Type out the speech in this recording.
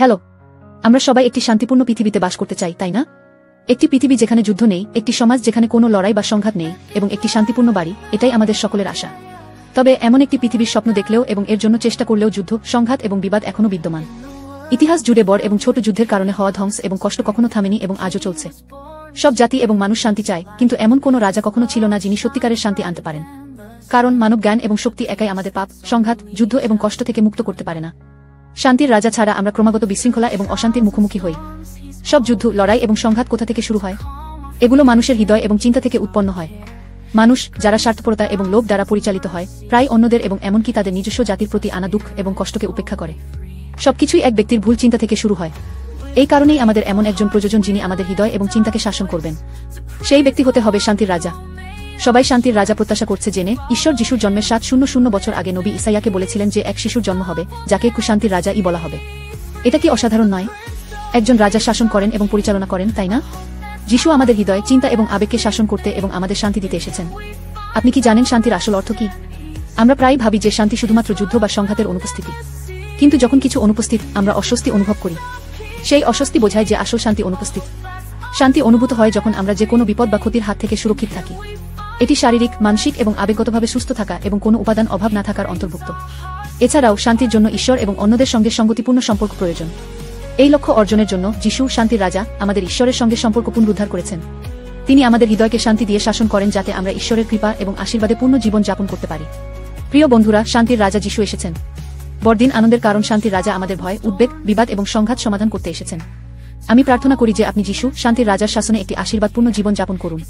Hello, আমরা সবাই একটি শান্তিপূর্ণ পৃথিবীতে বাস করতে চাই, তাই না? একটি পৃথিবী যেখানে যুদ্ধ নেই, একটি সমাজ যেখানে কোনো লড়াই বা সংঘাত নেই, এবং একটি শান্তিপূর্ণ বাড়ি, এটাই আমাদের সকলের আশা। তবে এমন একটি পৃথিবীর স্বপ্ন দেখলেও এবং এর জন্য চেষ্টা করলেও যুদ্ধ, সংঘাত এবং বিবাদ এখনও বিদ্যমান। ইতিহাস জুড়ে বড় এবং ছোট যুদ্ধের কারণে হওয়া ধ্বংস এবং কষ্ট কখনো থামেনি এবং আজও চলছে। সব জাতি এবং মানুষ শান্তি চায়, কিন্তু এমন কোনো রাজা কখনো ছিল না যিনি সত্যিকারের শান্তি আনতে পারেন। কারণ মানব জ্ঞান এবং শক্তি একাই আমাদের পাপ, সংঘাত, যুদ্ধ এবং কষ্ট থেকে মুক্ত করতে পারে না। শান্তির রাজা ছাড়া আমরা ক্রমাগত বিশৃঙ্খলা এবং অশান্তির মুখোমুখি হই। সব যুদ্ধ, লড়াই এবং সংঘাত কোথা থেকে শুরু হয়? এগুলো মানুষের হৃদয় এবং চিন্তা থেকে উৎপন্ন হয়। মানুষ, যারা স্বার্থপরতা এবং লোভ দ্বারা পরিচালিত হয়, প্রায় অন্যদের এবং এমনকি তাদের নিজস্ব জাতির প্রতি আনা দুঃখ এবং কষ্টকে উপেক্ষা করে। সবকিছুই এক ব্যক্তির ভুল চিন্তা থেকে শুরু হয়। এই কারণেই আমাদের এমন একজন প্রয়োজন যিনি আমাদের হৃদয় এবং চিন্তাকে শাসন করবেন। সেই ব্যক্তি হতে হবে শান্তির রাজা। সবাই শান্তির রাজা প্রত্যাশা করছে জেনে ঈশ্বর যিশুর জন্মের 700 বছর আগে নবী ইসাইয়াকে বলেছিলেন যে এক শিশুর জন্ম হবে, যাকে শান্তির রাজা বলা হবে। এটা কি অসাধারণ নয়? একজন রাজা শাসন করেন এবং পরিচালনা করেন, তাই না? যিশু আমাদের হৃদয়, চিন্তা এবং আবেগকে শাসন করতে এবং আমাদের শান্তি দিতে এসেছেন। আপনি কি জানেন শান্তির আসল অর্থ কি? আমরা প্রায় ভাবি যে শান্তি শুধুমাত্র যুদ্ধ বা সংঘাতের অনুপস্থিতি। কিন্তু যখন কিছু অনুপস্থিত, আমরা অস্বস্তি অনুভব করি। সেই অস্বস্তি বোঝায় যে আসল শান্তি অনুপস্থিত। শান্তি অনুভূত হয় যখন আমরা যে কোনো বিপদ বা ক্ষতির হাত থেকে সুরক্ষিত থাকি। এটি শারীরিক, মানসিক এবং আবেগগতভাবে সুস্থ থাকা এবং কোনো উপাদান অভাব না থাকার অন্তর্ভুক্ত। এছাড়াও শান্তির জন্য ঈশ্বর এবং অন্যদের সঙ্গে সঙ্গতিপূর্ণ সম্পর্ক প্রয়োজন। এই লক্ষ্য অর্জনের জন্য যিশু, শান্তির রাজা, আমাদের ঈশ্বরের সঙ্গে সম্পর্ক পুনরুদ্ধার করেছেন। তিনি আমাদের হৃদয়কে শান্তি দিয়ে শাসন করেন যাতে আমরা ঈশ্বরের কৃপা এবং আশীর্বাদে পূর্ণ জীবন যাপন করতে পারি। প্রিয় বন্ধুরা, শান্তির রাজা যিশু এসেছেন। বড়দিন আনন্দের কারণ শান্তির রাজা আমাদের ভয়, উদ্বেগ, বিবাদ এবং সংঘাত সমাধান করতে এসেছেন। আমি প্রার্থনা করি যে আপনি যিশু, শান্তির রাজার শাসনে একটি আশীর্বাদপূর্ণ জীবন যাপন করুন।